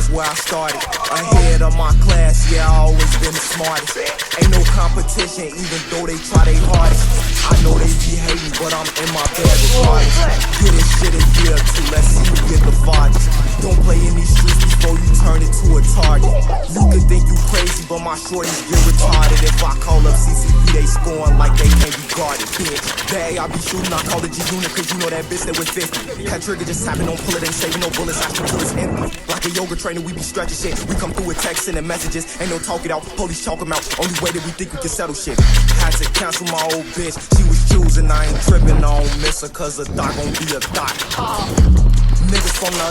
that's where I started. Ahead of my class, yeah, I always been the smartest. Ain't no competition, even though they try their hardest. I know they be hating, but I'm in my bag regardless. Get this shit a year or two, let's see who get the farthest. Don't play in these streets before you turn into a target. You could think you crazy, but my shorties get retarded. If I call up CCP, they scoring like they can't be guarded, bitch. Bay, I be shooting, I call it G-Unit, cause you know that bitch that was 50. That trigger just tapping, don't pull it, ain't saving no bullets, I shoot till it's empty. Like a yoga trainer, we be stretching shit. We come through with texts and messages, ain't no talk it out, police chalk them out. Only way that we think we can settle shit. Had to cancel my old bitch, she was choosing, I ain't tripping, I don't miss her, cause a thought gon' be a thought. Niggas from the